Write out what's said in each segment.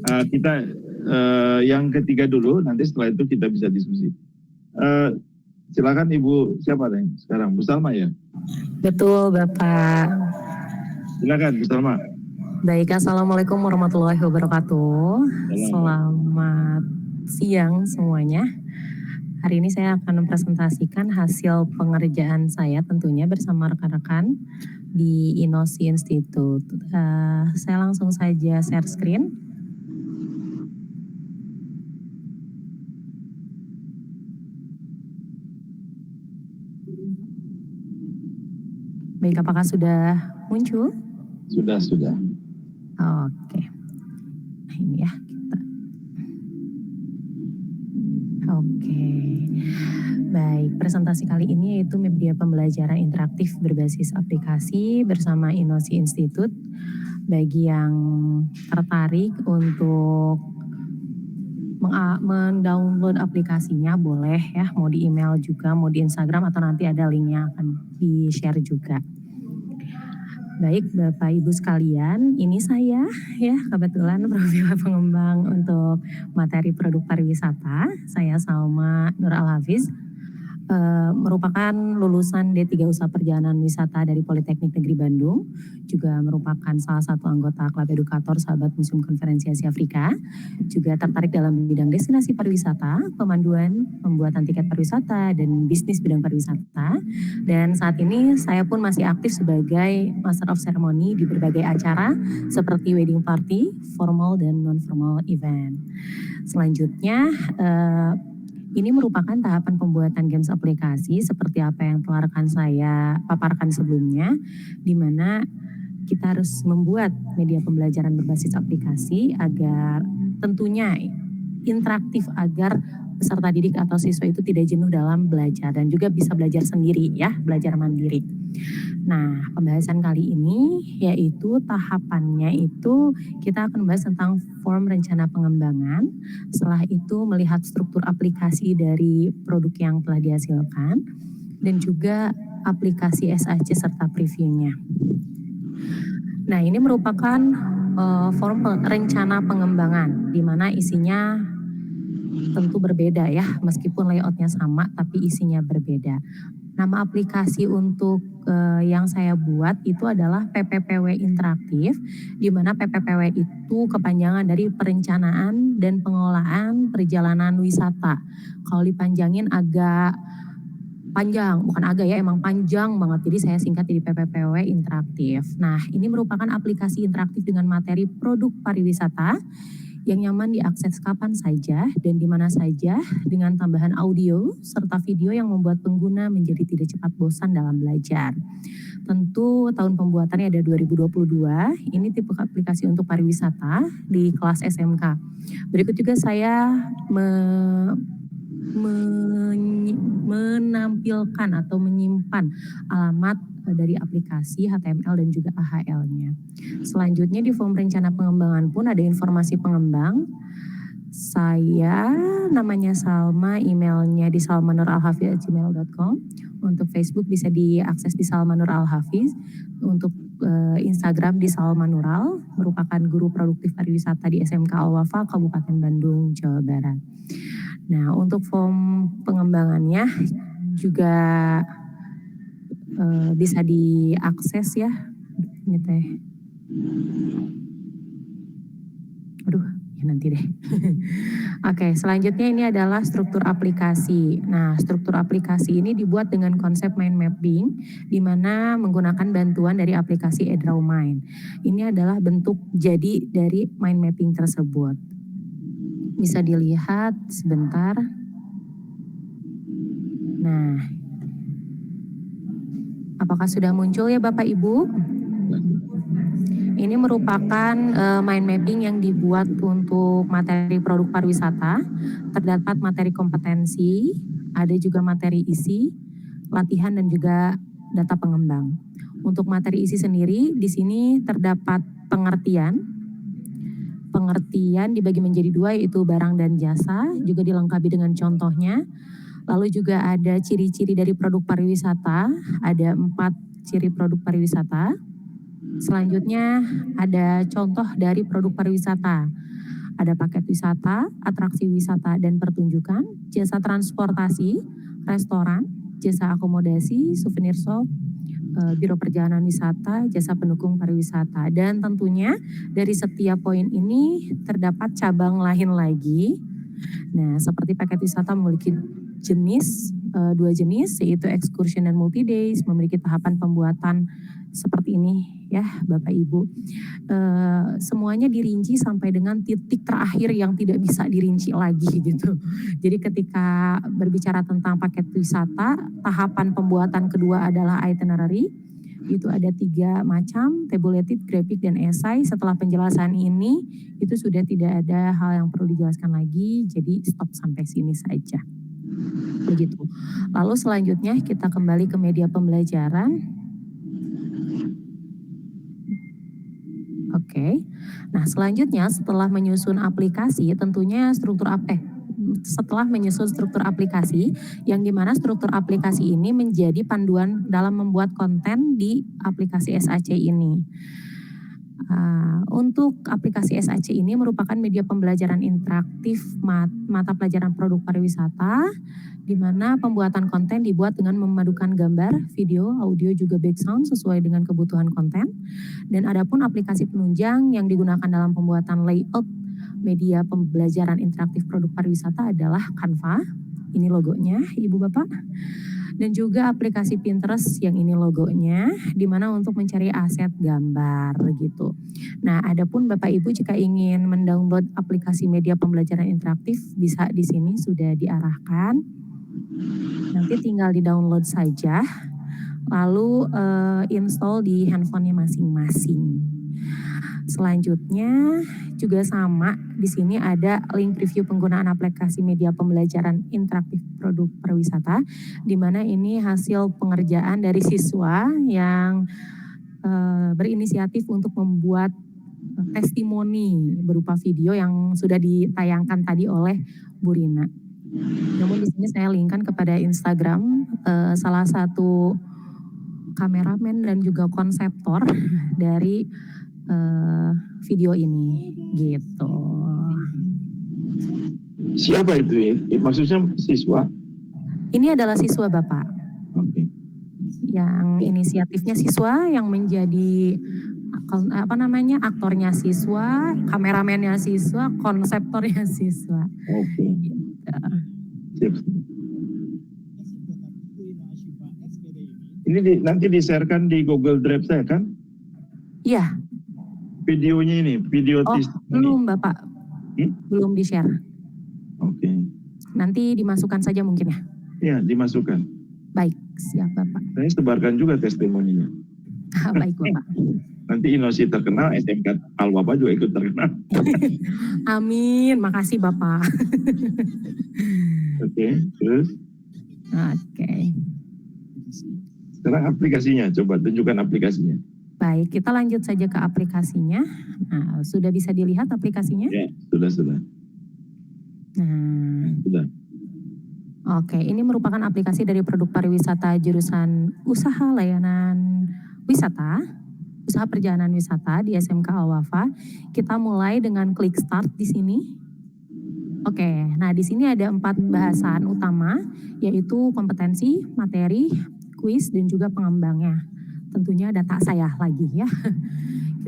Kita yang ketiga dulu, nanti setelah itu kita bisa diskusi. Silakan Ibu, siapa nih sekarang? Bu Salma ya? Betul Bapak. Silakan Bu Salma. Baik, Assalamualaikum warahmatullahi wabarakatuh. Selamat siang semuanya. Hari ini saya akan mempresentasikan hasil pengerjaan saya tentunya bersama rekan-rekan di Inosi Institute. Saya langsung saja share screen. Baik, apakah sudah muncul? Sudah. Oke. Nah, ini ya kita. Oke. Baik, presentasi kali ini yaitu media pembelajaran interaktif berbasis aplikasi bersama Inosi Institute. Bagi yang tertarik untuk mendownload aplikasinya boleh ya, mau di email juga, mau di Instagram, atau nanti ada linknya akan di-share juga. Baik Bapak Ibu sekalian, ini saya ya kebetulan profil pengembang untuk materi produk pariwisata. Saya Salma Nur Al-Hafiz, merupakan lulusan D3 Usaha Perjalanan Wisata dari Politeknik Negeri Bandung, juga merupakan salah satu anggota klub edukator Sahabat Museum Konferensi Asia Afrika, juga tertarik dalam bidang destinasi pariwisata, pemanduan, pembuatan tiket pariwisata, dan bisnis bidang pariwisata. Dan saat ini saya pun masih aktif sebagai Master of Ceremony di berbagai acara seperti wedding party, formal dan non-formal event. Selanjutnya, ini merupakan tahapan pembuatan games aplikasi seperti apa yang telah rekan saya paparkan sebelumnya, di mana kita harus membuat media pembelajaran berbasis aplikasi agar tentunya interaktif, agar peserta didik atau siswa itu tidak jenuh dalam belajar dan juga bisa belajar sendiri ya, belajar mandiri. Nah, pembahasan kali ini yaitu tahapannya itu kita akan membahas tentang form rencana pengembangan. Setelah itu melihat struktur aplikasi dari produk yang telah dihasilkan dan juga aplikasi SAC serta previewnya. Nah, ini merupakan form rencana pengembangan di mana isinya tentu berbeda ya, meskipun layoutnya sama tapi isinya berbeda. Nama aplikasi untuk yang saya buat itu adalah PPPW Interaktif, di mana PPPW itu kepanjangan dari Perencanaan dan Pengelolaan Perjalanan Wisata. Kalau dipanjangin agak panjang, bukan agak ya, emang panjang banget. Jadi saya singkat jadi PPPW Interaktif. Nah, ini merupakan aplikasi interaktif dengan materi produk pariwisata yang nyaman diakses kapan saja dan di mana saja dengan tambahan audio serta video yang membuat pengguna menjadi tidak cepat bosan dalam belajar. Tentu tahun pembuatannya ada 2022, ini tipe aplikasi untuk pariwisata di kelas SMK. Berikut juga saya menampilkan atau menyimpan alamat dari aplikasi, HTML dan juga AHL-nya. Selanjutnya di form rencana pengembangan pun ada informasi pengembang. Saya namanya Salma, emailnya di salmanuralhafiz@gmail.com. Untuk Facebook bisa diakses di Salma Nur Al-Hafiz. Untuk Instagram di Salma Nural, merupakan guru produktif pariwisata di SMK Al-Wafa, Kabupaten Bandung, Jawa Barat. Nah, untuk form pengembangannya juga bisa diakses ya. Ini teh. Aduh, ya nanti deh. Oke, selanjutnya ini adalah struktur aplikasi. Nah, struktur aplikasi ini dibuat dengan konsep mind mapping, di mana menggunakan bantuan dari aplikasi EdrawMind. Ini adalah bentuk jadi dari mind mapping tersebut. Bisa dilihat sebentar. Nah, apakah sudah muncul ya Bapak Ibu? Ini merupakan mind mapping yang dibuat untuk materi produk pariwisata. Terdapat materi kompetensi, ada juga materi isi, latihan dan juga data pengembang. Untuk materi isi sendiri di sini terdapat pengertian. Pengertian dibagi menjadi dua, yaitu barang dan jasa, juga dilengkapi dengan contohnya. Lalu juga ada ciri-ciri dari produk pariwisata, ada 4 ciri produk pariwisata. Selanjutnya ada contoh dari produk pariwisata. Ada paket wisata, atraksi wisata dan pertunjukan, jasa transportasi, restoran, jasa akomodasi, souvenir shop, biro perjalanan wisata, jasa pendukung pariwisata. Dan tentunya dari setiap poin ini terdapat cabang lain lagi. Nah, seperti paket wisata memiliki dua jenis, yaitu excursion dan multi days, memiliki tahapan pembuatan seperti ini ya Bapak Ibu. Semuanya dirinci sampai dengan titik terakhir yang tidak bisa dirinci lagi gitu. Jadi ketika berbicara tentang paket wisata, tahapan pembuatan kedua adalah itinerary. Itu ada 3 macam, tabulated, grafik, dan esai. Setelah penjelasan ini, itu sudah tidak ada hal yang perlu dijelaskan lagi, jadi stop sampai sini saja. Begitu. Lalu selanjutnya kita kembali ke media pembelajaran. Oke. Nah, selanjutnya setelah menyusun aplikasi, tentunya setelah menyusun struktur aplikasi, yang dimana struktur aplikasi ini menjadi panduan dalam membuat konten di aplikasi SAC ini. Untuk aplikasi SAC ini merupakan media pembelajaran interaktif mata pelajaran produk pariwisata, di mana pembuatan konten dibuat dengan memadukan gambar, video, audio juga background sesuai dengan kebutuhan konten. Dan adapun aplikasi penunjang yang digunakan dalam pembuatan layout media pembelajaran interaktif produk pariwisata adalah Canva. Ini logonya, Ibu Bapak. Dan juga aplikasi Pinterest yang ini logonya, di mana untuk mencari aset gambar gitu. Nah, adapun Bapak Ibu jika ingin mendownload aplikasi media pembelajaran interaktif, bisa di sini sudah diarahkan. Nanti tinggal di-download saja, lalu install di handphonenya masing-masing. Selanjutnya juga sama, di sini ada link preview penggunaan aplikasi media pembelajaran interaktif produk pariwisata, di mana ini hasil pengerjaan dari siswa yang berinisiatif untuk membuat testimoni berupa video yang sudah ditayangkan tadi oleh Bu Rina. Namun di sini saya linkkan kepada Instagram salah satu kameramen dan juga konseptor dari video ini gitu. Siapa itu? Maksudnya siswa? Ini adalah siswa Bapak. Oke. Yang inisiatifnya siswa, yang menjadi aktornya siswa, kameramennya siswa, konseptornya siswa. Oke. Gitu. Sip. Ini nanti di-sharekan di Google Drive saya kan? Iya. Videonya ini, video belum Bapak. Belum di-share. Oke. Nanti dimasukkan saja mungkin ya? Iya, dimasukkan. Baik, siap Bapak. Saya sebarkan juga testimoninya. Baik Bapak. Nanti Inosi terkenal, SMK Alwaba juga ikut terkenal. Amin, makasih Bapak. Oke, terus? Oke. Sekarang aplikasinya, coba tunjukkan aplikasinya. Baik, kita lanjut saja ke aplikasinya. Nah, sudah bisa dilihat aplikasinya? Ya, sudah. Nah, sudah. Oke, ini merupakan aplikasi dari produk pariwisata jurusan usaha layanan wisata, usaha perjalanan wisata di SMK Alwafa. Kita mulai dengan klik start di sini. Oke, nah di sini ada 4 bahasan utama, yaitu kompetensi, materi, kuis, dan juga pengembangnya. Tentunya data saya lagi ya.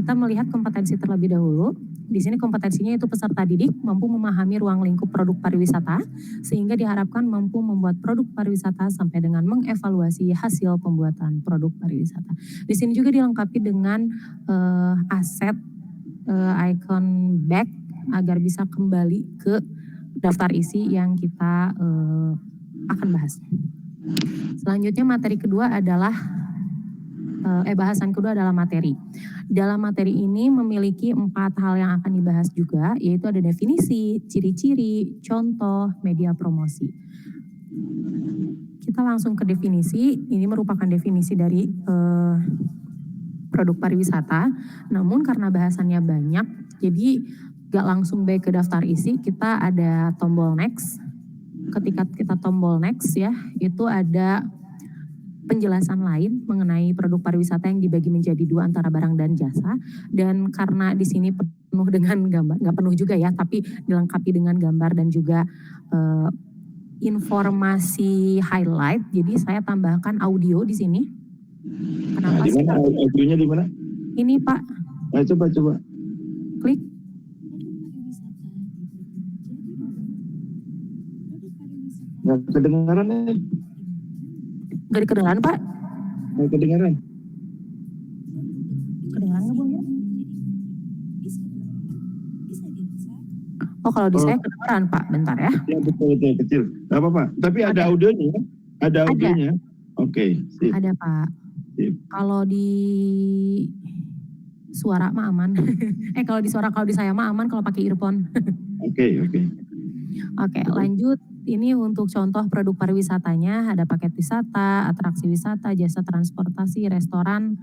Kita melihat kompetensi terlebih dahulu. Di sini kompetensinya itu peserta didik mampu memahami ruang lingkup produk pariwisata, sehingga diharapkan mampu membuat produk pariwisata sampai dengan mengevaluasi hasil pembuatan produk pariwisata. Di sini juga dilengkapi dengan aset icon back agar bisa kembali ke daftar isi yang kita akan bahas. Selanjutnya materi kedua adalah bahasan kedua adalah materi. Dalam materi ini memiliki 4 hal yang akan dibahas juga, yaitu ada definisi, ciri-ciri, contoh, media promosi. Kita langsung ke definisi. Ini merupakan definisi dari produk pariwisata. Namun karena bahasannya banyak, jadi gak langsung baik ke daftar isi. Kita ada tombol next. Ketika kita tombol next ya, itu ada penjelasan lain mengenai produk pariwisata yang dibagi menjadi dua antara barang dan jasa. Dan karena di sini penuh dengan gambar, nggak penuh juga ya, tapi dilengkapi dengan gambar dan juga informasi highlight. Jadi saya tambahkan audio di sini. Nah, Kenapa di sih? mana audionya di mana? Ini Pak, Coba. klik. Nggak kedengaran nih. Gak kedengaran Pak? Nggak kedengaran. Kedengaran nggak Bung? Oh kalau di saya kedengaran Pak, bentar ya. Ya betul kecil. Gak apa-apa. Tapi ada audionya. Ada audionya. Oke. Sip. Ada Pak. Sip. Kalau di suara mah aman. Kalau di saya mah aman kalau pakai earphone. Oke. Oke, lanjut. Ini untuk contoh produk pariwisatanya, ada paket wisata, atraksi wisata, jasa transportasi, restoran,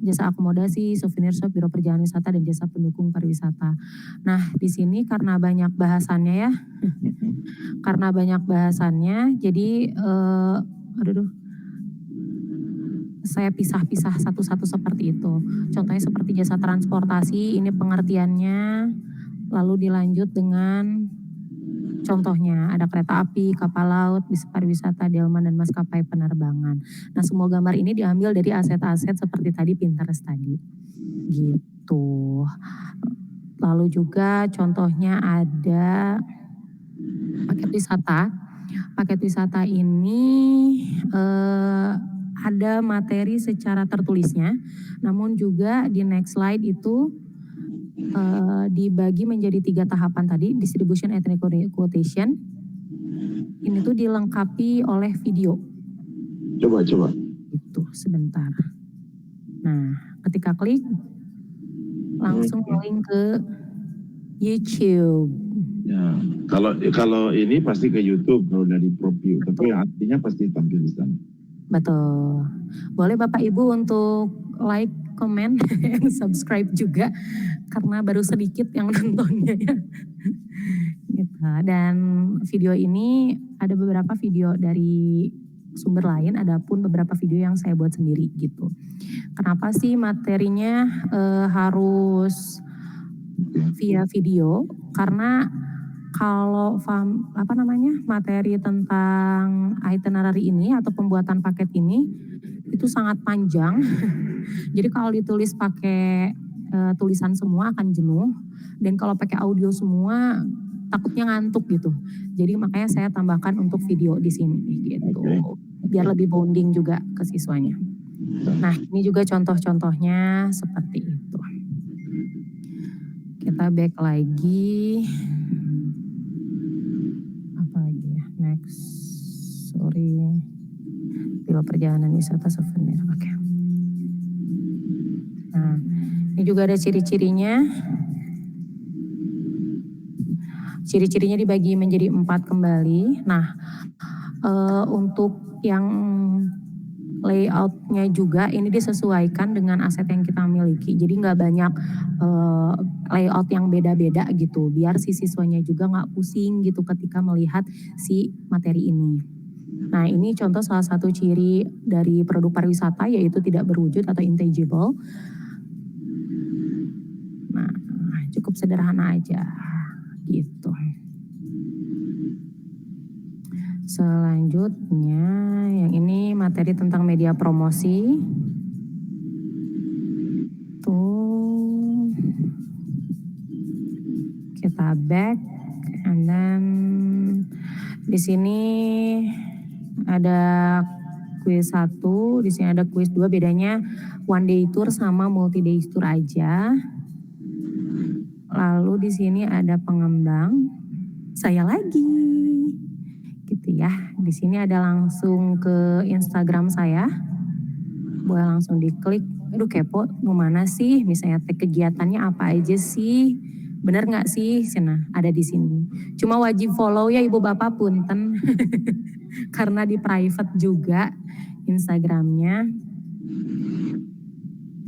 jasa akomodasi, souvenir shop, biro perjalanan wisata, dan jasa pendukung pariwisata. Nah, di sini karena banyak bahasannya ya, jadi saya pisah-pisah satu-satu seperti itu. Contohnya seperti jasa transportasi, ini pengertiannya, lalu dilanjut dengan contohnya, ada kereta api, kapal laut, bis pariwisata, delman, dan maskapai penerbangan. Nah, semua gambar ini diambil dari aset-aset seperti tadi Pinterest tadi. Gitu. Lalu juga contohnya ada paket wisata. Paket wisata ini ada materi secara tertulisnya, namun juga di next slide itu dibagi menjadi 3 tahapan tadi, distribution and quotation. Ini tuh dilengkapi oleh video. Coba. Itu sebentar. Nah, ketika klik langsung link ke YouTube. Ya, kalau ini pasti ke YouTube kalau dari ProView, tapi artinya pasti tampil di sana. Betul. Boleh Bapak Ibu untuk like, comment, and subscribe juga karena baru sedikit yang nontonnya ya. Gitu. Dan video ini ada beberapa video dari sumber lain, adapun beberapa video yang saya buat sendiri gitu. Kenapa sih materinya harus via video? Karena kalau materi tentang itinerary ini atau pembuatan paket ini itu sangat panjang. Jadi kalau ditulis pakai tulisan semua akan jenuh, dan kalau pakai audio semua takutnya ngantuk gitu. Jadi makanya saya tambahkan untuk video di sini gitu. Biar lebih bonding juga ke siswanya. Nah, ini juga contoh-contohnya seperti itu. Kita back lagi. Apa lagi ya? Next. Sorry. Biro perjalanan wisata souvenir. Oke. Nah, ini juga ada ciri-cirinya. Ciri-cirinya dibagi menjadi 4 kembali. Nah, untuk yang layoutnya juga ini disesuaikan dengan aset yang kita miliki. Jadi nggak banyak layout yang beda-beda gitu. Biar si siswanya juga nggak pusing gitu ketika melihat si materi ini. Nah, ini contoh salah satu ciri dari produk pariwisata, yaitu tidak berwujud atau intangible. Nah, cukup sederhana aja gitu. Selanjutnya yang ini materi tentang media promosi. Tuh. Kita back and then di sini ada quiz 1, di sini ada quiz 2, bedanya one day tour sama multi day tour aja. Lalu di sini ada pengembang, saya lagi, gitu ya. Di sini ada langsung ke Instagram saya, boleh langsung diklik. Aduh kepo, mau mana sih? Misalnya kegiatannya apa aja sih? Bener nggak sih? Nah, ada di sini. Cuma wajib follow ya Ibu Bapak punten, karena di private juga Instagramnya.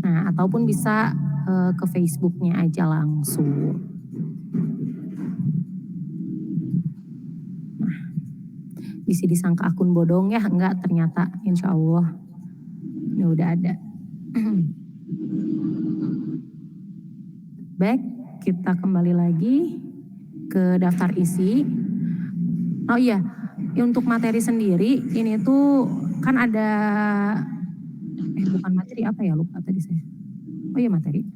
Nah, ataupun bisa ke Facebooknya aja langsung. Nah, bisa disangka akun bodong ya, enggak ternyata insya Allah ini udah ada. Baik, kita kembali lagi ke daftar isi. Oh iya, untuk materi sendiri ini tuh kan ada bukan materi apa ya, lupa tadi saya. Oh iya materi.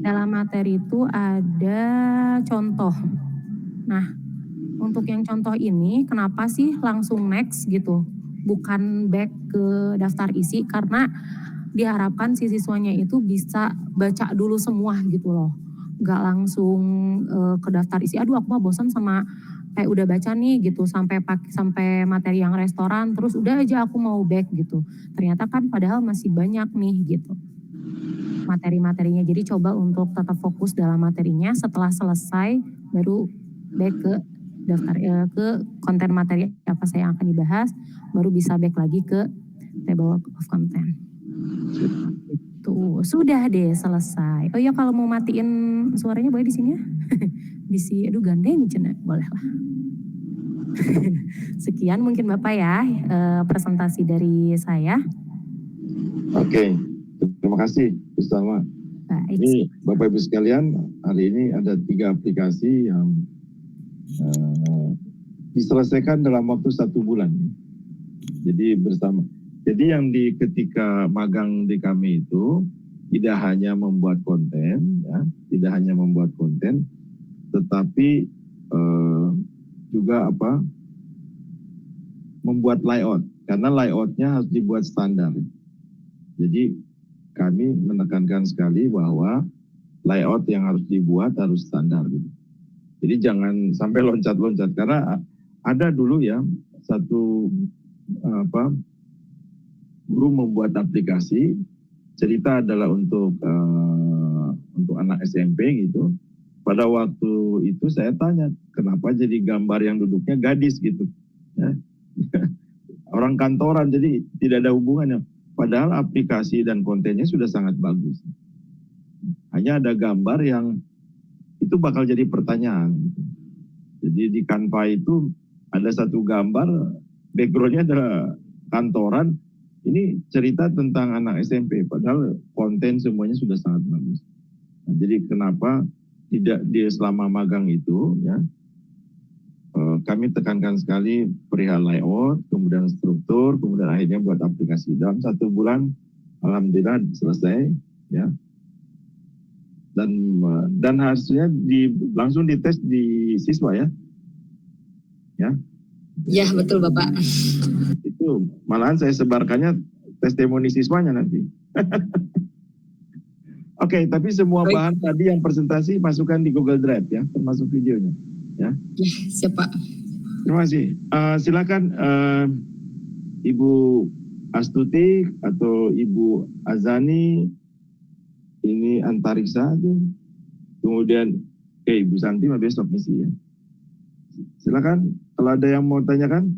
Dalam materi itu ada contoh. Nah, untuk yang contoh ini kenapa sih langsung next gitu? Bukan back ke daftar isi karena diharapkan si siswanya itu bisa baca dulu semua gitu loh. Gak langsung ke daftar isi, aduh aku mah bosan sama kayak udah baca nih gitu sampai materi yang restoran terus udah aja aku mau back gitu. Ternyata kan padahal masih banyak nih gitu materi-materinya. Jadi coba untuk tetap fokus dalam materinya, setelah selesai baru back ke daftar ke konten materi apa saya yang akan dibahas, baru bisa back lagi ke table of content. Itu sudah deh selesai. Oh ya kalau mau matiin suaranya boleh di sini ya. Bisi aduh gandeng cina boleh lah. Sekian mungkin Bapak ya presentasi dari saya. Oke, terima kasih Ustama. Baik. Ini Bapak Ibu sekalian, hari ini ada 3 aplikasi yang diselesaikan dalam waktu 1 bulan. Jadi bersama. Jadi yang ketika magang di kami itu tidak hanya membuat konten, ya, tidak hanya membuat konten, tetapi juga membuat layout. Karena layoutnya harus dibuat standar. Jadi kami menekankan sekali bahwa layout yang harus dibuat harus standar. Gitu. Jadi jangan sampai loncat-loncat karena ada dulu ya satu guru membuat aplikasi, cerita adalah untuk anak SMP gitu. Pada waktu itu saya tanya kenapa jadi gambar yang duduknya gadis gitu. Ya. Orang kantoran jadi tidak ada hubungannya. Padahal aplikasi dan kontennya sudah sangat bagus. Hanya ada gambar yang itu bakal jadi pertanyaan. Jadi di Canva itu ada satu gambar, backgroundnya adalah kantoran. Ini cerita tentang anak SMP, padahal konten semuanya sudah sangat bagus. Nah, jadi kenapa tidak dia selama magang itu, ya kami tekankan sekali perihal layout, kemudian struktur, kemudian akhirnya buat aplikasi. Dalam 1 bulan, alhamdulillah selesai, ya. Dan hasilnya langsung dites di siswa ya. Ya. Ya, betul Bapak. Itu malahan saya sebarkannya testimoni siswanya nanti. Oke, tapi semua bahan tadi yang presentasi masukkan di Google Drive ya, termasuk videonya. Ya, siap Pak. Terima kasih. Silakan Ibu Astuti atau Ibu Azani, ini Antariksa tuh. Kemudian Ibu Santi besok misi ya. Silakan kalau ada yang mau tanyakan.